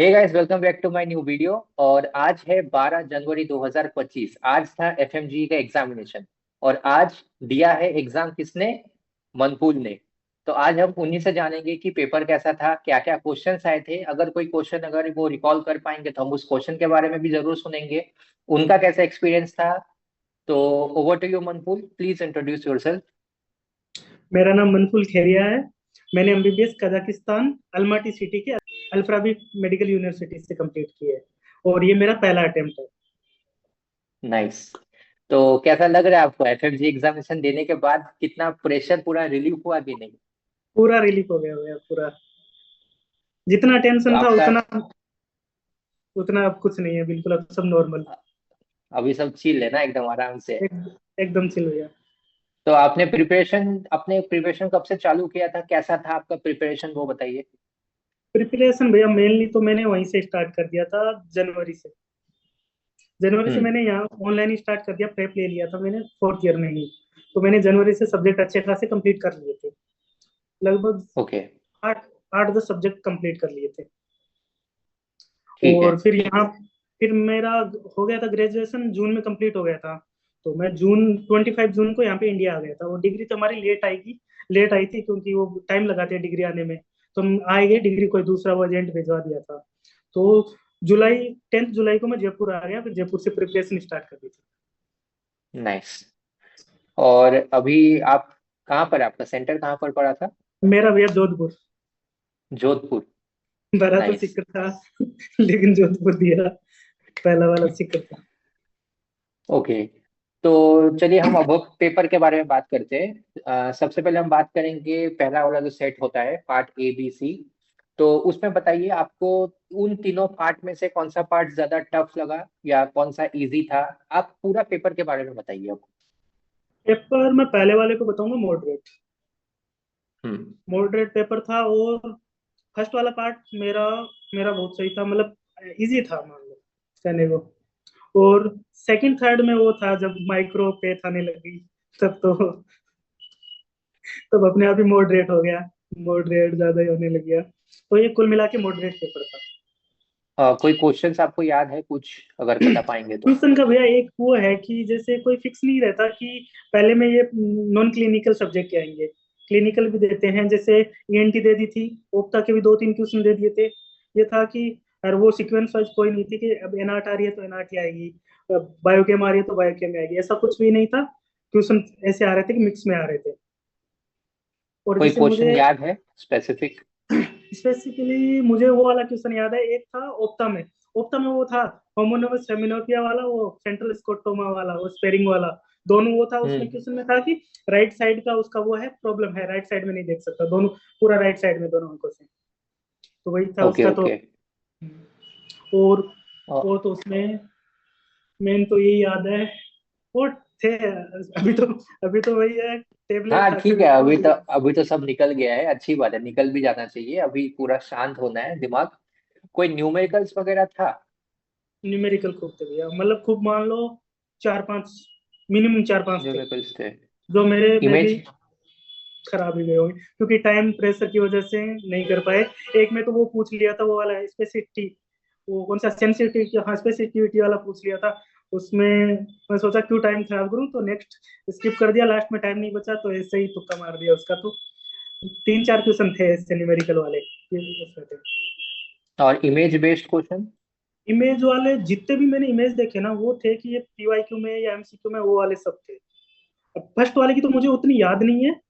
Hey guys, welcome back to my new video. और आज है 12 जनवरी 2025। आज था एफएमजी का एग्जामिनेशन। और आज दिया है एग्जाम किसने? मनपूल ने। तो आज हम उन्हीं से जानेंगे कि पेपर कैसा था, क्या क्या क्वेश्चंस आए थे। अगर कोई क्वेश्चन अगर वो रिकॉल कर पाएंगे तो हम उस क्वेश्चन के बारे में भी जरूर सुनेंगे, उनका कैसा एक्सपीरियंस था। तो over to you Manpul, please introduce yourself. मेरा नाम मनफुल खेरिया है। मैंने एमबीबीएस कजाकिस्तान अल्माटी सिटी के अल्फ्राबी मेडिकल यूनिवर्सिटी से कंप्लीट की है और ये मेरा पहला अटेम्प्ट है। नाइस। तो कैसा लग रहा है आपको एफएमजी एग्जामिनेशन देने के बाद? कितना प्रेशर पूरा रिलीव हुआ कि नहीं? पूरा रिलीफ हो गया हुआ है पूरा। जितना तो टेंशन था आपका उतना उतना अब कुछ नहीं है, बिल्कुल अब सब नॉर्मल। अभी सब चिल है ना, एकदम आराम से? एकदम चिल हो गया। तो अपने प्रिपरेशन कब से चालू किया था? कैसा था आपका प्रिपरेशन, वो बताइए। प्रिपरेशन भैया मेनली तो मैंने वहीं से स्टार्ट कर दिया था। जनवरी से जनवरी से हम्म। मैंने यहाँ ऑनलाइन ही स्टार्ट कर दिया। प्रेप ले लिया था मैंने फोर्थ ईयर में ही। तो मैंने जनवरी से सब्जेक्ट अच्छे खासे कंप्लीट कर लिए थे। लगभग ओके। आठ आठ दस सब्जेक्ट कंप्लीट कर लिए थे। ठीक है। और फिर मेरा हो गया था, ग्रेजुएशन जून में कंप्लीट हो गया था। तो मैं जून 25 जून को यहाँ पे इंडिया आ गया था। वो डिग्री तो हमारी लेट आई थी क्योंकि वो टाइम लगाते हैं डिग्री आने में। तो हम आए गए, डिग्री कोई दूसरा वो एजेंट भिजवा दिया था। तो 10 जुलाई को मैं जयपुर आ गया, फिर जयपुर से प्रिपरेशन स्टार्ट कर दी थी। नाइस। और अभी आप कहाँ पर, आपका सेंटर कहाँ पर पड़ा था? मेरा भैया जोधपुर। जोधपुर। भरा तो नाइस। सिक्कर था लेकिन जोधपुर दिया, पहला वाला सिक्कर था। ओके। तो चलिए हम अब पेपर के बारे में बात करते हैं। सबसे पहले हम बात करेंगे पहला वाला जो सेट होता है, पार्ट ए बी सी। तो उसमें बताइए आपको उन तीनों पार्ट में से कौन सा पार्ट ज्यादा टफ लगा या कौन सा इजी था। आप पूरा पेपर के बारे में बताइए अब। पेपर मैं पहले वाले को बताऊंगा, मॉडरेट। हम्म। मॉडरेट पेपर था। और फर्स्ट वाला पार्ट मेरा मेरा बहुत सही था, मतलब इजी था मान लो कहने को। और सेकंड थर्ड में वो था जब माइक्रो पेथ आने लगी, तब तब अपने आप ही मॉडरेट हो गया। मॉडरेट ज्यादा ही होने लग गया। तो ये कुल मिला के मॉडरेट पेपर था। कोई क्वेश्चंस आपको याद है कुछ, अगर बता पाएंगे तो? ट्यूशन का भैया एक वो है कि जैसे कोई फिक्स नहीं रहता कि पहले में ये नॉन क्लिनिकल सब्जेक्ट आएंगे, क्लिनिकल भी देते हैं। जैसे ईएनटी दे दी थी, ओप्टा के भी दो तीन ट्यूशन दे दिए थे। ये था कि और वो सीक्वेंस वाइज कोई नहीं थी कि अब एनआरट आ रही है तो एनआरटी आएगी, बायोकेम आ रही है तो बायोकेम आएगी, ऐसा कुछ भी नहीं था। ट्यूशन ऐसे आ रहे थे कि मिक्स में आ रहे थे। और कोई जैसे क्वेश्चन मुझे याद है स्पेसिफिक? स्पेसिफिकली मुझे वो वाला क्वेश्चन याद है, एक था ओप्टा में वो था होमोनोमस सेमिनोपिया वाला, वो सेंट्रल स्कोटोमा वाला, वो स्पेरिंग वाला। दोनों वो था। उसमें हम्म। क्वेश्चन में था कि राइट साइड का उसका वो है प्रॉब्लम है, राइट साइड में नहीं देख सकता दोनों, पूरा राइट साइड में दोनों आंखों से। तो वही था ओके उसका तो। ओके। और और तो उसमें मेन तो यही याद है। और थे अभी तो वही है, टेबलेट हाँ खा के ठीक भी है, भूल गया। अभी तो सब निकल गया है, अच्छी बात है, निकल भी जाना चाहिए। अभी पूरा शांत होना है दिमाग। कोई न्यूमेरिकल्स वगैरह था? न्यूमेरिकल खूब थे भैया, मतलब खूब मान लो चार पांच, मिनिमम चार पांच थे न्यूमेरिकल्स थे। जो मेरे में भी इमेज। खराब ही गए होंगे क्योंकि टाइम प्रेशर की वजह से नहीं कर पाए। एक में तो वो पूछ लिया था, वो वाला स्पेसिफिटी, वो कौन सा सेंसिटिविटी, हाँ स्पेसिफिटी वाला पूछ लिया था। उसमें मैं सोचा क्यों टाइम खराब करूं, तो नेक्स्ट स्किप कर दिया। लास्ट में टाइम नहीं बचा तो ऐसे ही तुक्का मार दिया उसका। तो तीन चार क्वेश्चन थे ऐसे न्यूमेरिकल वाले, ये उसमें थे। और इमेज बेस्ड क्वेश्चन? इमेज वाले जितने भी मैंने इमेज देखे ना, वो थे कि ये पीवाईक्यू में या एमसीक्यू में, वो वाले सब थे। अब फर्स्ट वाले की तो मुझे उतनी याद नहीं है।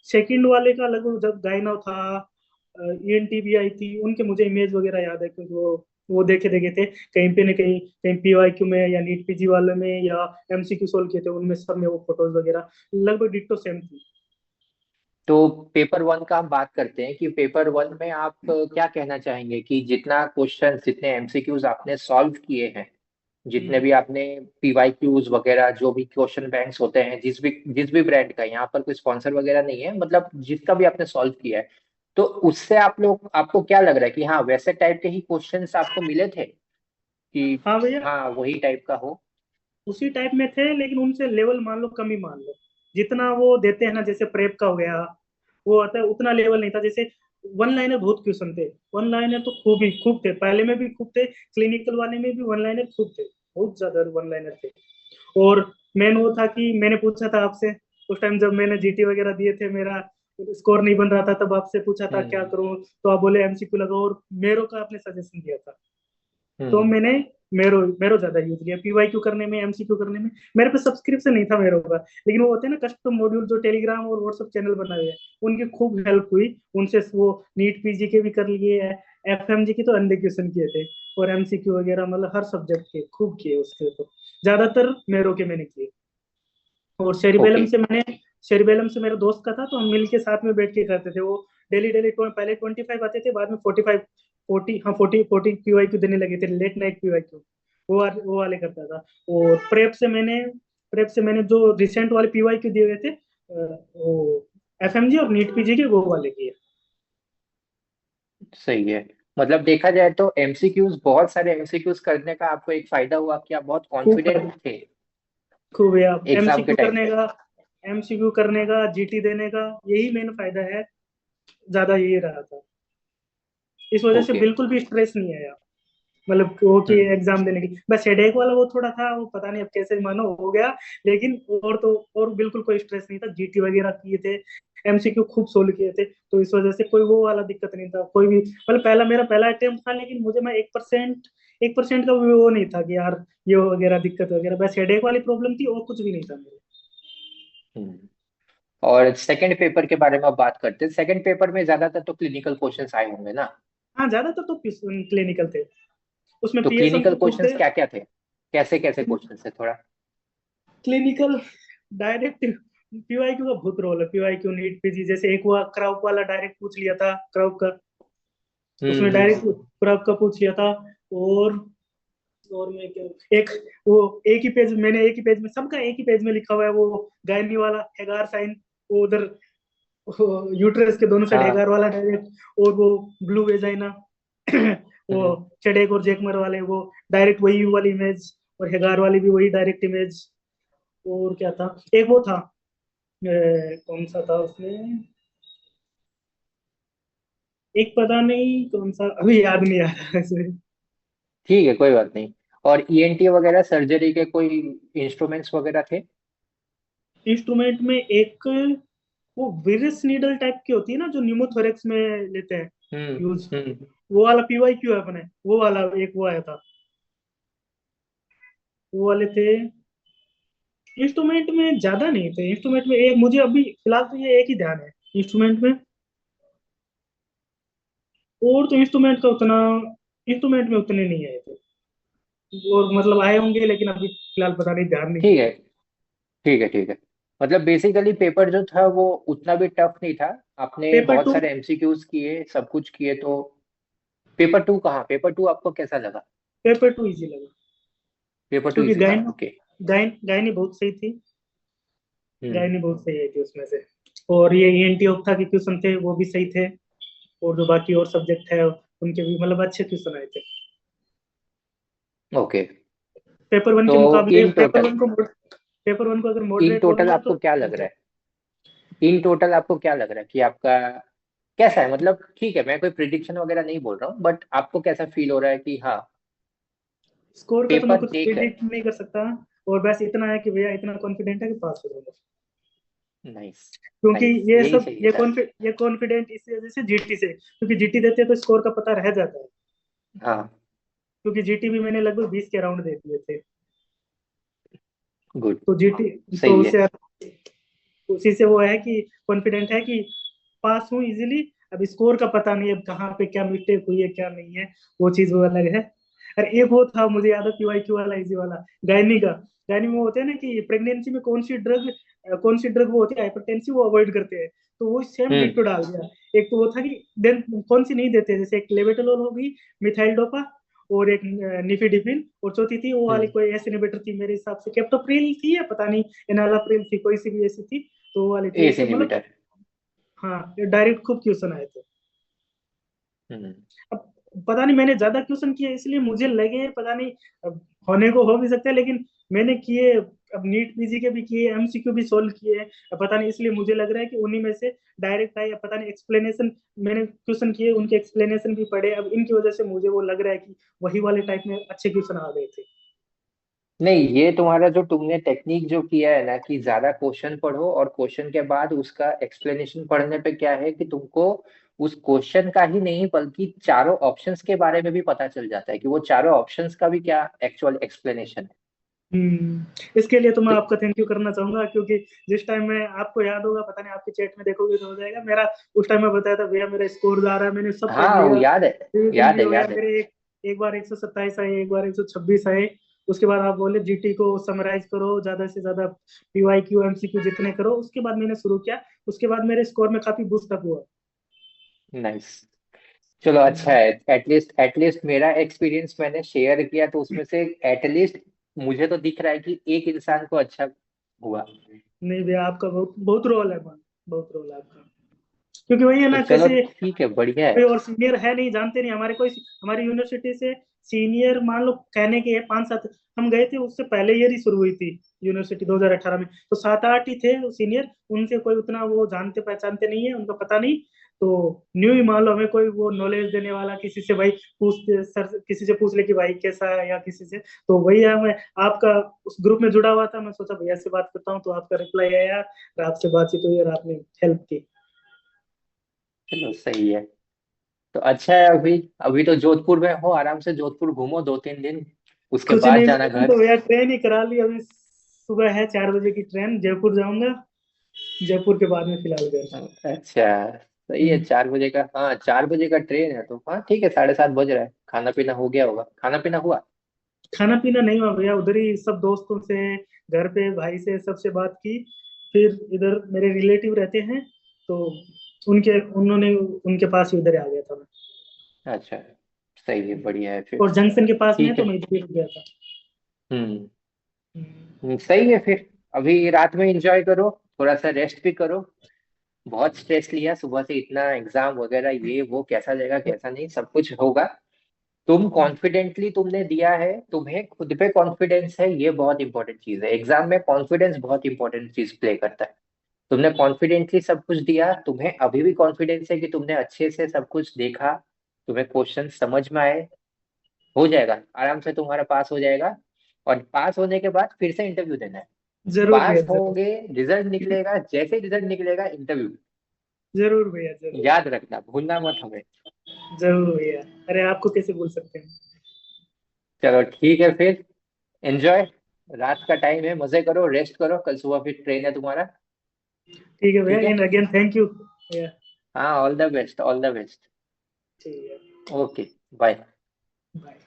सेकंड वाले का लगभग जब गाइना था, ईएनटी भी आई थी, उनके मुझे इमेज वगैरह याद है क्योंकि वो देखे देखे थे कहीं पे न कहीं, कहीं पीवाईक्यू में या नीट पीजी वाले में या एमसीक्यू सोल्व किए थे, उनमें सब में वो फोटोज वगैरह लगभग डिट्टो सेम थी। तो पेपर वन का हम बात करते हैं कि पेपर वन में आप क्या कहना चाहेंगे कि जितना क्वेश्चन, जितने एमसीक्यूज आपने सॉल्व किए हैं, जितने भी आपने पीवाईक्यूज वगैरह, जो भी क्वेश्चन बैंक्स होते हैं, जिस भी ब्रांड का, यहाँ पर कोई स्पॉन्सर वगैरह नहीं है, मतलब जिसका भी आपने सॉल्व किया है, तो उससे आपको क्या लग रहा है कि हाँ वैसे टाइप के ही क्वेश्चंस आपको मिले थे कि हाँ भैया, हाँ वही टाइप का हो? उसी टाइप में थे लेकिन उनसे लेवल मान लो कम ही मान लो। जितना वो देते हैं ना, जैसे प्रेप का हो गया, वो आता है उतना लेवल नहीं था। जैसे वन लाइनर बहुत क्वेश्चन थे। वन लाइनर तो खूब थे, पहले में भी खूब थे, क्लिनिकल वाले में भी वन लाइनर खूब थे, बहुत ज्यादा वन लाइनर थे। और मेन वो था कि मैंने पूछा था आपसे उस टाइम जब मैंने जीटी वगैरह दिए थे, मेरा स्कोर नहीं बन रहा था, तब आपसे पूछा था क्या हम्म करूं, तो आप बोले एमसीक्यू लगाओ, और मेरो का आपने सजेशन दिया था, तो हम्म मैंने मेरो मेरो ज्यादा यूज किया पीवाईक्यू करने में, एमसीक्यू करने में। मेरे पे सब्सक्रिप्शन नहीं था मेरो का, लेकिन वो होते हैं ना कस्टम मॉड्यूल जो टेलीग्राम और व्हाट्सएप चैनल बनाए हुए हैं, उनकी खूब हेल्प हुई उनसे। वो नीट पीजी के भी कर लिए, एफएमजी की तो अंधे क्वेश्चन किए थे, और एमसीक्यू वगैरह मतलब हर सब्जेक्ट के खूब किए उसके, तो ज्यादातर मेरो के मैंने किए। और ओके। शेरिबेलम से मेरे दोस्त का था, तो हम मिल के साथ में बैठ के करते थे वो। डेली डेली पहले 25 आते थे, बाद में 45, 40, हाँ 40 पीवाईक्यू देने लगे थे, लेट नाइट पीवाईक्यू, वो वाले करता था। और प्रेप से मैंने जो रिसेंट वाले पीवाईक्यू दिए हुए थे, वो एफएमजी और नीट पीजी के वो वाले किए। सही है। मतलब देखा जाए तो एमसीक्यूज, बहुत सारे एमसीक्यूज करने का आपको एक फायदा हुआ कि आप बहुत खूब कॉन्फिडेंट थे खूब है। एग्जाम के टाइम पे। एमसीक्यू करने का, जीटी देने का, यही मेन फायदा है, ज्यादा यही रहा था। इस वजह से ओके। बिल्कुल भी स्ट्रेस नहीं आया, मतलब वो कि हम्म एग्जाम देने की। बस हेडेक वाला वो थोड़ा था, वो पता नहीं अब कैसे मानो हो गया, लेकिन और तो और बिल्कुल कोई स्ट्रेस नहीं था। जीटी वगैरह किए थे, एमसीक्यू खूब सोल्व किए थे, तो इस वजह से कोई वो वाला दिक्कत नहीं था कोई भी। मतलब मेरा पहला अटेम्प्ट था, लेकिन मुझे मैं 1% का भी वो नहीं था कि यार ये वगैरह दिक्कत वगैरह, बस हेडेक वाली प्रॉब्लम थी और कुछ भी नहीं था मेरे। हम्म। और सेकंड पेपर के बारे में अब बात करते हैं। सेकंड पेपर में ज्यादातर तो क्लिनिकल क्वेश्चंस आए होंगे ना? हाँ, ज्यादातर तो क्लिनिकल थे, उसमें तो पीएसएम क्लिनिकल तो खूब क्वेश्चंस थे। क्या क्या थे? कैसे कैसे क्वेश्चंस थे थोड़ा? क्लिनिकल डायरेक्ट पीवाईक्यू का बहुत रोल है, पीवाईक्यू नीट पीजी, जैसे एक हुआ क्राउक वाला, डायरेक्ट पूछ लिया था क्राउक का, उसने डायरेक्ट हम्म। क्राउक का पूछ लिया था। और और मैं क्या, एक वो एक ही पेज, मैंने एक ही पेज में, सबका एक ही पेज में लिखा हुआ है, वो गायनी वाला हेगार साइन, वो उधर यूट्रस के दोनों साइड हाँ। हेगार वाला डायरेक्ट, और वो ब्लू वेजाइना वो हम्म चेडेक और जेकमर वाले, वो डायरेक्ट वही वाली इमेज, और हेगार वाली भी वही डायरेक्ट इमेज। और क्या था, एक वो था, कौन सा था उसमें, एक पता नहीं कौन सा, अभी याद नहीं आ रहा है इसमें। ठीक है, कोई बात नहीं। और ईएनटी वगैरह सर्जरी के कोई इंस्ट्रूमेंट्स वगैरह थे? इंस्ट्रूमेंट में एक वो विरस नीडल टाइप की होती है ना, जो न्यूमोथोरेक्स में लेते हैं यूज, हम्म। वो वाला पीवाई क्यू है अपने, वो वाला एक वो आया था, वो वाले थे। इंस्ट्रूमेंट में ज्यादा नहीं थे, इंस्ट्रूमेंट में एक मुझे अभी फिलहाल तो ये एक ही ध्यान है इंस्ट्रूमेंट में, और तो इंस्ट्रूमेंट में उतने नहीं आए थे, और मतलब आए होंगे लेकिन अभी फिलहाल पता नहीं, ध्यान नहीं। ठीक है ठीक है ठीक है। मतलब बेसिकली पेपर जो था वो उतना भी टफ नहीं था। आपने पेपर बहुत टू सारे एमसीक्यूज किए, सब कुछ किए, तो पेपर टू कहाँ, पेपर टू आपको कैसा लगा? पेपर टू इजी लगा, पेपर टू क्योंकि इजी था, ओके। गायनी बहुत सही थी, हम्म। गायनी बहुत सही आई थी उसमें से। और ये ईएनटी ऑप्था के क्वेश्चन थे वो भी सही थे, और जो बाकी और सब्जेक्ट है उनके भी मतलब अच्छे क्वेश्चन आए थे। ओके। पेपर वन तो के मुकाबले इन टोटल, पेपर वन को अगर इन मॉडरेट टोटल बोलूंगा तो आपको क्या लग रहा है? इन टोटल आपको क्या लग रहा है कि आपका कैसा है? मतलब ठीक है, मैं कोई प्रिडिक्शन वगैरह नहीं बोल रहा हूँ, बट आपको कैसा फील हो रहा है कि हाँ, स्कोर का तो मैं पेपर कुछ देकर? प्रिडिक्ट नहीं कर सकता, और बस इतना है कि भैया इतना कॉन्फिडेंट है कि पास हो जाऊंगा, नाइस। क्योंकि नाइस, ये यही सब चाहिए था। ये कॉन्फिडेंट इस वजह से जीटी से, क्योंकि जीटी देते हैं तो स्कोर का पता रह जाता है, हाँ। क्योंकि जीटी भी मैंने लगभग 20 के राउंड दे दिए थे, गुड। तो जीटी, तो सही है। उससे उसी से वो है कि कॉन्फिडेंट है कि पास हूँ इजीली। अब स्कोर का पता नहीं, अब कहाँ पे क्या मिस्टेक हुई है क्या नहीं है, वो चीज वो अलग है। और एक वो था मुझे याद है पीवाईक्यू वाला इजी वाला, गायनी का। गायनी में वो होते हैं ना कि प्रेगनेंसी में कौन सी ड्रग वो होती है हाइपरटेंसिव, वो अवॉइड करते हैं, तो वो सेम हम्म डिट्टो डाल दिया। एक तो वो था कि देन कौन सी नहीं देते, जैसे एक लेवेटोलोल होगी, मिथाइल डोपा, और एक निफिडिपिन, और चौथी थी वो वाली हम्म। कोई एस इनहिबिटर थी, मेरे हिसाब से केप्टोप्रिल थी या पता नहीं एनालाप्रिल थी, कोई सी भी ऐसी थी, तो वो वाली थी एस ऐसे मतलब। इनहिबिटर। हाँ, डायरेक्ट खूब क्वेश्चन आए थे। हम्म। अब पता नहीं, मैंने ज्यादा क्वेश्चन किए इसलिए मुझे लगे, पता नहीं, अब होने को हो भी सकता है, लेकिन मैंने किए अब नीट पीजी के भी किए, एमसीक्यू भी सोल्व किए हैं। अब पता नहीं, इसलिए मुझे लग रहा है कि उन्हीं में से डायरेक्ट आए, या पता नहीं एक्सप्लेनेशन, मैंने क्वेश्चन किए उनके एक्सप्लेनेशन भी पढ़े, अब इनकी वजह से मुझे वो लग रहा है कि वही वाले टाइप में अच्छे क्वेश्चन आ गए थे। नहीं, ये तुम्हारा जो तुमने टेक्निक जो किया है ना कि ज्यादा क्वेश्चन पढ़ो और क्वेश्चन के बाद उसका एक्सप्लेनेशन पढ़ने पे क्या है कि तुमको उस क्वेश्चन का ही नहीं बल्कि चारों ऑप्शंस के बारे में भी पता चल जाता है कि वो चारों ऑप्शंस का भी क्या एक्चुअल एक्सप्लेनेशन है। इसके लिए तो मैं तो आपका थैंक यू करना चाहूंगा, क्योंकि जिस टाइम में आपको याद होगा, पता नहीं आपके चैट में देखोगे तो हो जाएगा मेरा, उस टाइम में बताया था भैया मेरा स्कोर जा रहा है, मैंने सब पढ़ हाँ, वो लिया, याद है, रिवीजन याद भी है, हो गया याद है। मेरे। एक बार 127 आए, एक बार 126 आए। उसके बाद आप बोले जीटी को समराइज करो, ज्यादा से ज्यादा पीवाई क्यू एमसीक्यू जितने करो, उसके बाद मैंने शुरू किया। उसके बाद मेरे स्कोर में काफी बूस्ट अप हुआ। नाइस। चलो, अच्छा हम्म, है। एटलीस्ट मेरा एक्सपीरियंस मैंने शेयर किया तो उसमें से एटलीस्ट मुझे तो दिख रहा है कि एक इंसान को अच्छा हुआ। नहीं भैया, आपका बहुत बहुत रोल है man, बहुत रोल है आपका। क्योंकि वही है तो ना, चलो कैसे ठीक है, बढ़िया कोई है। और सीनियर है नहीं, जानते नहीं हमारे कोई, हमारी यूनिवर्सिटी से सीनियर मान लो कहने के 5-7, हम गए थे उससे पहले ईयर ही शुरू हुई थी यूनिवर्सिटी 2018 में, तो 7-8 ही थे सीनियर, उनसे कोई उतना वो जानते पहचानते नहीं है, उनका पता नहीं। तो न्यू ही मान लो, हमें कोई वो नॉलेज देने वाला किसी से भाई पूछते, सर किसी से पूछ ले कि भाई कैसा है, या किसी से, तो वही है। मैं आपका उस ग्रुप में जुड़ा हुआ था, मैं सोचा भैया से बात करता हूँ, तो आपका रिप्लाई आया और आपसे बातचीत हुई और आपने हेल्प की। चलो सही है। तो अच्छा है, अभी अभी तो जोधपुर में हो, आराम से जोधपुर घूमो 2-3 दिन, उसके कुछ बाद नहीं, जाना मैंने घर। तो भैया ट्रेन ही करा ली अभी। सुबह है 4 बजे की ट्रेन, जयपुर जाऊंगा, जयपुर के बाद में फिलहाल घर। अच्छा, सही है। हम्म, 4 बजे का, हाँ 4 बजे का ट्रेन है तो हाँ ठीक है, 7:30 बज रहा है। खाना पीना हो गया होगा, खाना पीना हुआ? खाना पीना नहीं हुआ भैया, उधर ही सब दोस्तों से, घर पे भाई से सबसे बात की। फिर इधर मेरे रिलेटिव रहते हैं, तो उन्होंने उनके पास ही उधर आ गया था मैं। अच्छा, सही है, बढ़िया है फिर। और जंक्शन के पास में है, ठीक तो है। मैं इधर ही रुक गया था। हम्म। हम्म, सही है फिर। अभी रात में एंजॉय करो, थोड़ा सा रेस्ट भी करो। बहुत स्ट्रेस लिया सुबह से, इतना एग्जाम वगैरह ये वो, कैसा जाएगा कैसा नहीं, सब कुछ होगा। तुम कॉन्फिडेंटली तुमने दिया है, तुम्हें खुद पे कॉन्फिडेंस है, ये बहुत इंपॉर्टेंट चीज है। एग्जाम में कॉन्फिडेंस बहुत इंपॉर्टेंट चीज प्ले करता है। तुमने कॉन्फिडेंटली सब कुछ दिया, तुम्हें अभी भी कॉन्फिडेंस है कि तुमने अच्छे से सब कुछ देखा, तुम्हें क्वेश्चन समझ में आए। हो जाएगा, आराम से तुम्हारा पास हो जाएगा। और पास होने के बाद फिर से इंटरव्यू देना है। जरूर भैया पास जरूर। होगे, रिजल्ट निकलेगा, जैसे रिजल्ट निकलेगा इंटरव्यू। जरूर भैया जरूर। याद रखना, भूलना मत हमें। जरूर भैया, अरे आपको कैसे भूल सकते हैं। चलो ठीक है फिर, एंजॉय। रात का टाइम है, मजे करो, रेस्ट करो, कल सुबह फिर ट्रेन है तुम्हारा। ठीक है भैया, ठीक है। एंड अगेन थैंक यू भैया। हाँ, all the best, all the best. ठीक है। Okay, bye. बाय।